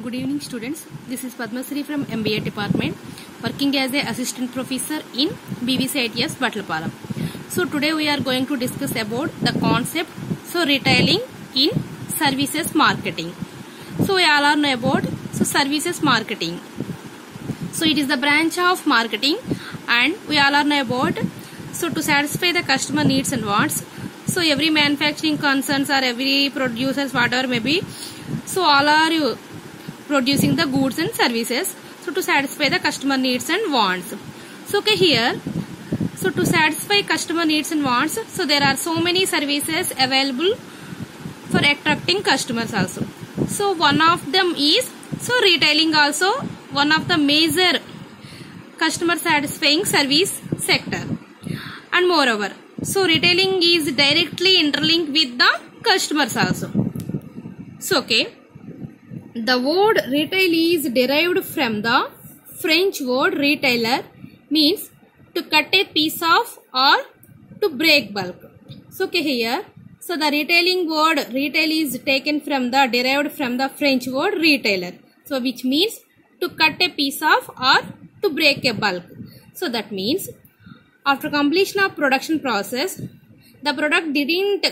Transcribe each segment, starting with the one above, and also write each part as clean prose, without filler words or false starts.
Good evening students, this is Padmasri from MBA department working as a assistant professor in BVC ITS Battlepalam. So today we are going to discuss about the concept retailing in services marketing. So we all know about services marketing. So it is the branch of marketing and we all know about to satisfy the customer needs and wants. So every manufacturing concerns or every producers whatever may be, so all are producing the goods and services to satisfy the customer needs and wants. So okay, here to satisfy customer needs and wants, so there are so many services available for attracting customers also. So one of them is retailing, also one of the major customer satisfying service sector. And moreover, retailing is directly interlinked with the customers also. So okay, the word retail is derived from the French word retailer, means to cut a piece of or to break bulk. So okay, here the retailing word retail is taken from the derived from the French word retailer, so which means to cut a piece of or to break a bulk. So that means after completion of production process, the product didn't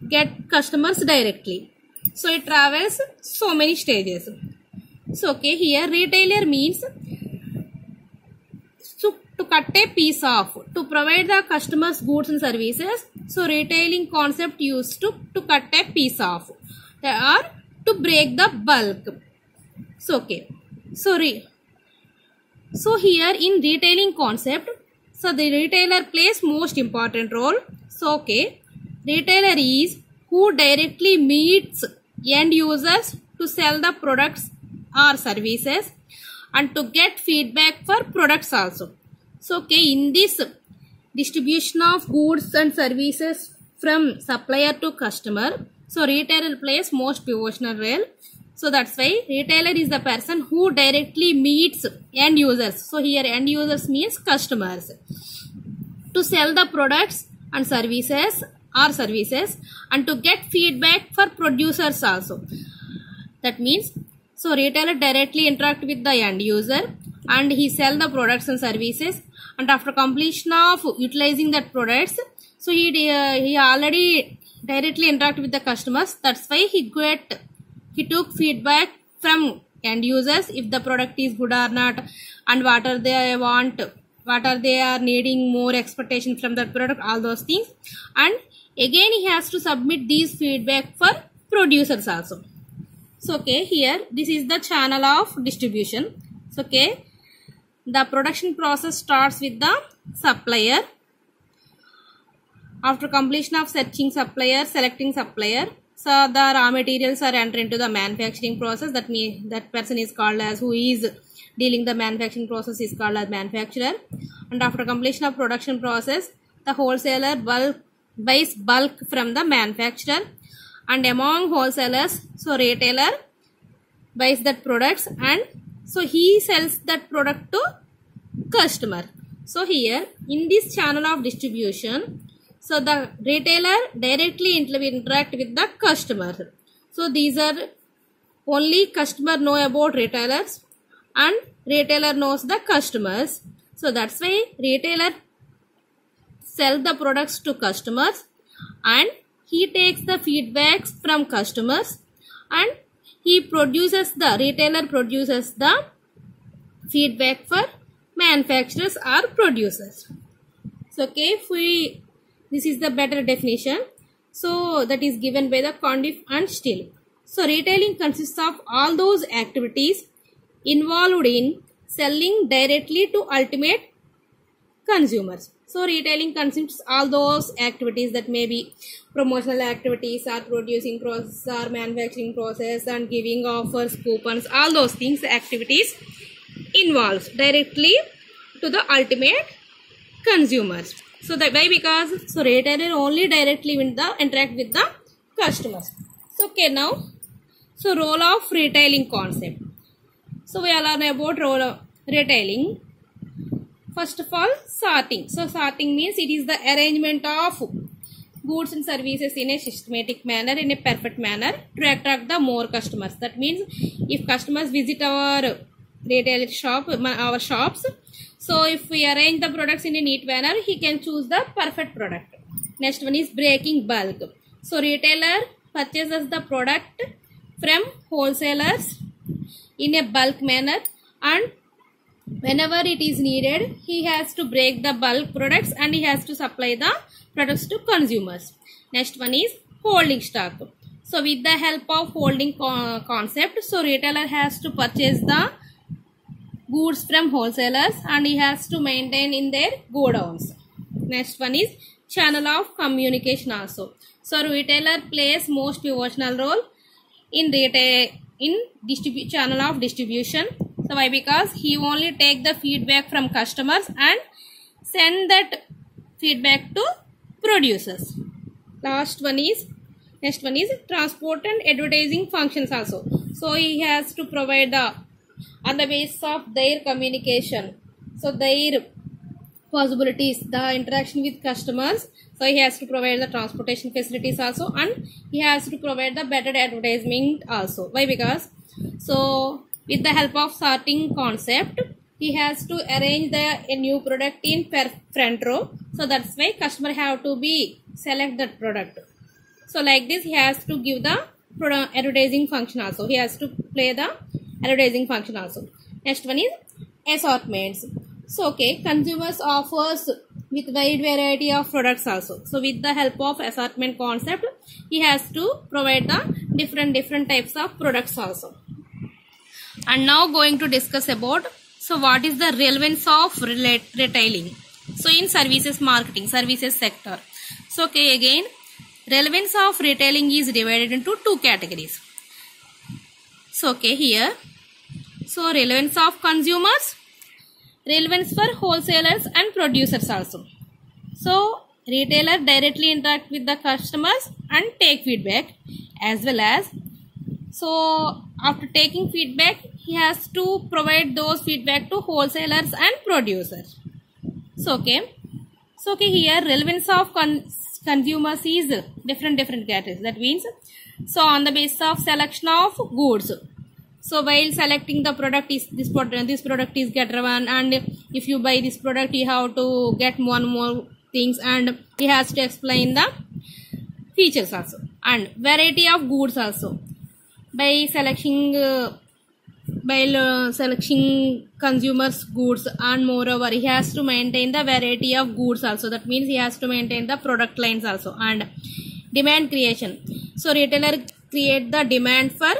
get customers directly, so it travels so many stages. So okay, here retailer means to cut a piece off, to provide the customers goods and services. So retailing concept used to cut a piece off or to break the bulk. So okay, so here in retailing concept, so the retailer plays most important role. So okay, retailer is who directly meets end users to sell the products or services and to get feedback for products also. So okay, in this distribution of goods and services from supplier to customer, so retailer plays most pivotal role. So that's why retailer is the person who directly meets end users. So here end users means customers, to sell the products and services and to get feedback for producers also. That means retailer directly interact with the end user and he sell the products and services, and after completion of utilizing that products, so he already directly interact with the customers. That's why he took feedback from end users if the product is good or not, and what are they want, what are they are needing more expectation from that product, all those things. And again he has to submit these feedback for producers also. So okay, here this is the channel of distribution. So okay, the production process starts with the supplier. After completion of searching supplier, selecting supplier, so the raw materials are entered into the manufacturing process. That means that person is called as, who is dealing the manufacturing process is called as manufacturer. And after completion of production process, the wholesaler buys bulk from the manufacturer, and among wholesalers, so retailer buys that products and so he sells that product to customer. So here in this channel of distribution, so the retailer directly interact with the customer. So these are only customer know about retailers and retailer knows the customers. So that's why retailer sell the products to customers and he takes the feedbacks from customers and retailer produces the feedback for manufacturers or producers. So okay, this is the better definition. So that is given by the Condiff and Steele. So retailing consists of all those activities involved in selling directly to ultimate consumers. So retailing consists all those activities that may be promotional activities or producing process or manufacturing process and giving offers, coupons, all those things, activities involves directly to the ultimate consumers. So that why? Because retailer only directly interact with the customers. So okay, now role of retailing concept. So we all know about role of retailing. First of all, sorting. So sorting means it is the arrangement of goods and services in a systematic manner, in a perfect manner to attract the more customers. That means if customers visit our retail shop, our shops, so if we arrange the products in a neat manner, he can choose the perfect product. Next one is breaking bulk. So retailer purchases the product from wholesalers in a bulk manner, and whenever it is needed, he has to break the bulk products and he has to supply the products to consumers. Next one is holding stock. So with the help of holding concept, so retailer has to purchase the goods from wholesalers and he has to maintain in their godowns. Next one is channel of communication also. So retailer plays most pivotal role in channel of distribution. So why? Because he only take the feedback from customers and send that feedback to producers. Next one is transport and advertising functions also. So he has to provide on the basis of their communication, so their possibilities, the interaction with customers. So he has to provide the transportation facilities also, and he has to provide the better advertisement also. Why? Because so with the help of sorting concept, he has to arrange a new product in front row. So that's why customer have to select that product. So like this, he has to give the advertising function also. He has to play the advertising function also. Next one is assortments. So okay, consumers offers with wide variety of products also. So with the help of assortment concept, he has to provide the different types of products also. And now going to discuss about, so what is the relevance of retailing? So in services marketing, services sector. So okay, again, relevance of retailing is divided into two categories. So okay, here, so relevance of consumers, relevance for wholesalers and producers also. So retailer directly interact with the customers and take feedback, as well as, so after taking feedback, he has to provide those feedback to wholesalers and producers. So okay, here relevance of consumers is different categories. That means, so on the basis of selection of goods. So while selecting the product, is this product is get one, and if you buy this product, you have to get one more things, and he has to explain the features also, and variety of goods also. By selecting consumers goods, and moreover he has to maintain the variety of goods also. That means he has to maintain the product lines also. And demand creation. So retailer create the demand for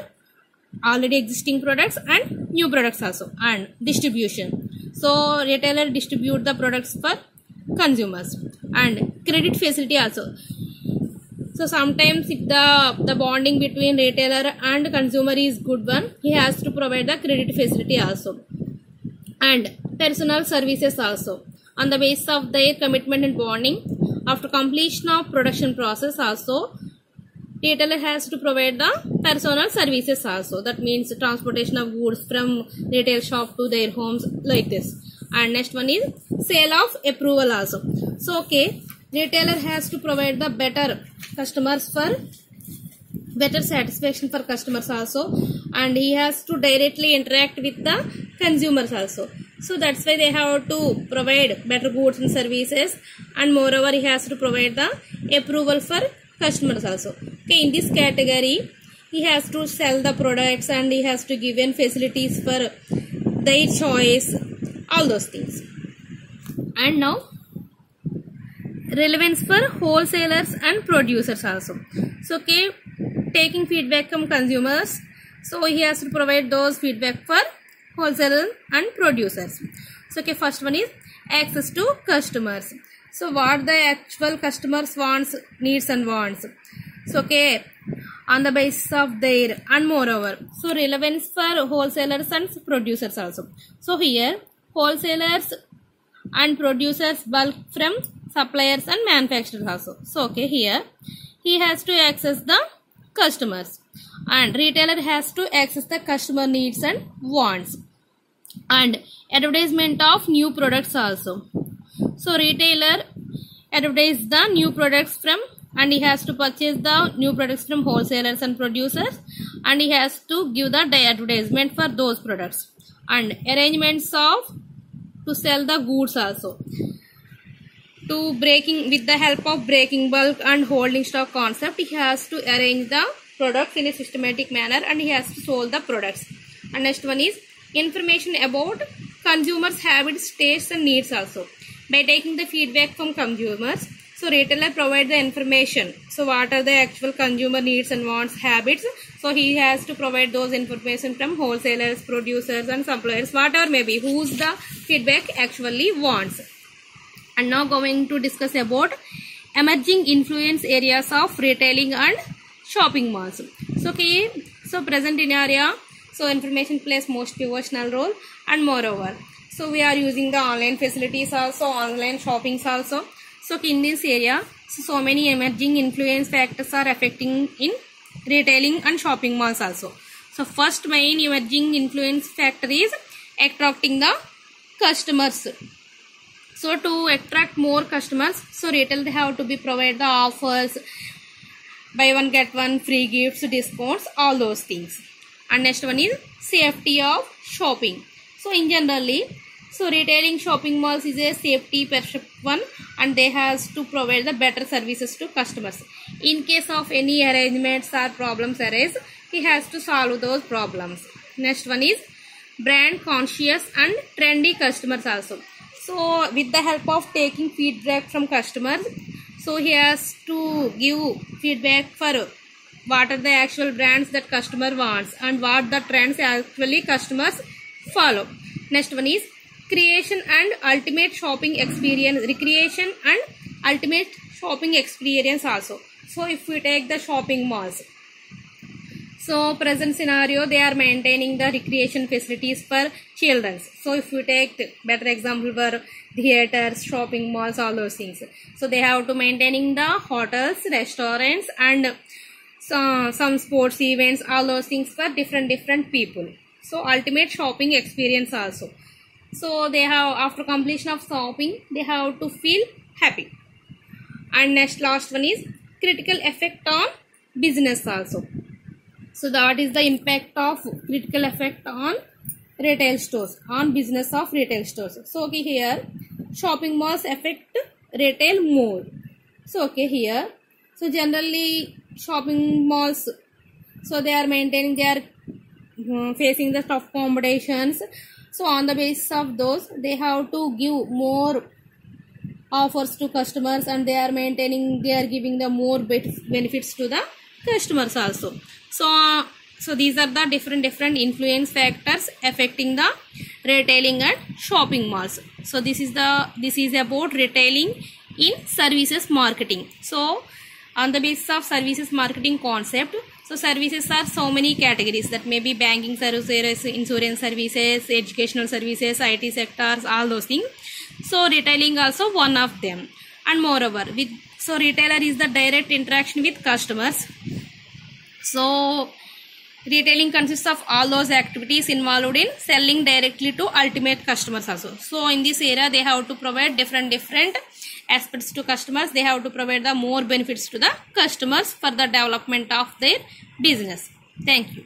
already existing products and new products also. And distribution. So retailer distribute the products for consumers. And credit facility also. So sometimes if the bonding between retailer and consumer is good one, he has to provide the credit facility also. And personal services also. On the basis of their commitment and bonding, after completion of production process also, retailer has to provide the personal services also. That means transportation of goods from retail shop to their homes, like this. And next one is sale of approval also. So okay, retailer has to provide the better satisfaction for customers also, and he has to directly interact with the consumers also. So that's why they have to provide better goods and services, and moreover he has to provide the approval for customers also. Okay, in this category he has to sell the products, and he has to give in facilities for their choice, all those things. And now relevance for wholesalers and producers also. So okay, taking feedback from consumers, so he has to provide those feedback for wholesalers and producers. So okay, first one is access to customers. So what the actual customers wants, needs and wants. So okay, on the basis of their, and moreover, so relevance for wholesalers and producers also. So here wholesalers and producers bulk from suppliers and manufacturers also. So okay, here he has to access the customers, and retailer has to access the customer needs and wants. And advertisement of new products also. So retailer advertise the new products from and he has to purchase the new products from wholesalers and producers, and he has to give the advertisement for those products, and arrangements of to sell the goods also. To breaking, with the help of breaking bulk and holding stock concept, he has to arrange the products in a systematic manner, and he has to sold the products. And next one is information about consumers' habits, tastes and needs also. By taking the feedback from consumers, so retailer provide the information. So what are the actual consumer needs and wants, habits? So he has to provide those information from wholesalers, producers and suppliers, whatever may be, whose the feedback actually wants. And now going to discuss about emerging influence areas of retailing and shopping malls. So okay, so present in area, so information plays most pivotal role, and moreover, so we are using the online facilities also, online shoppings also. So in this area, so many emerging influence factors are affecting in retailing and shopping malls also. So first main emerging influence factor is attracting the customers. So to attract more customers, so retail they have to be provide the offers, buy one get one free gifts, discounts, all those things. And next one is safety of shopping. So in generally, so retailing shopping malls is a safety perception one, and they has to provide the better services to customers. In case of any arrangements or problems arise, he has to solve those problems. Next one is brand conscious and trendy customers also. So with the help of taking feedback from customers, so he has to give feedback for what are the actual brands that customer wants and what the trends actually customers follow. Next one is creation and ultimate shopping experience, recreation and ultimate shopping experience also. So if we take the shopping malls, so present scenario, they are maintaining the recreation facilities for children. So if we take the better example for theaters, shopping malls, all those things. So they have to maintaining the hotels, restaurants and some sports events, all those things for different people. So ultimate shopping experience also. So they have, after completion of shopping, they have to feel happy. And last one is critical effect on business also. So that is the impact of critical effect on retail stores, on business of retail stores. So okay, here shopping malls affect retail more. So okay, here, so generally shopping malls, so they are maintaining, they are facing the tough competitions. So on the basis of those, they have to give more offers to customers, and they are maintaining, they are giving the more benefits to the customers also. So these are the different influence factors affecting the retailing and shopping malls. So this is about retailing in services marketing. So on the basis of services marketing concept, so services are so many categories, that may be banking services, insurance services, educational services, IT sectors, all those things. So retailing also one of them. And moreover, so retailer is the direct interaction with customers. So retailing consists of all those activities involved in selling directly to ultimate customers also. So in this area, they have to provide different aspects to customers. They have to provide the more benefits to the customers for the development of their business. Thank you.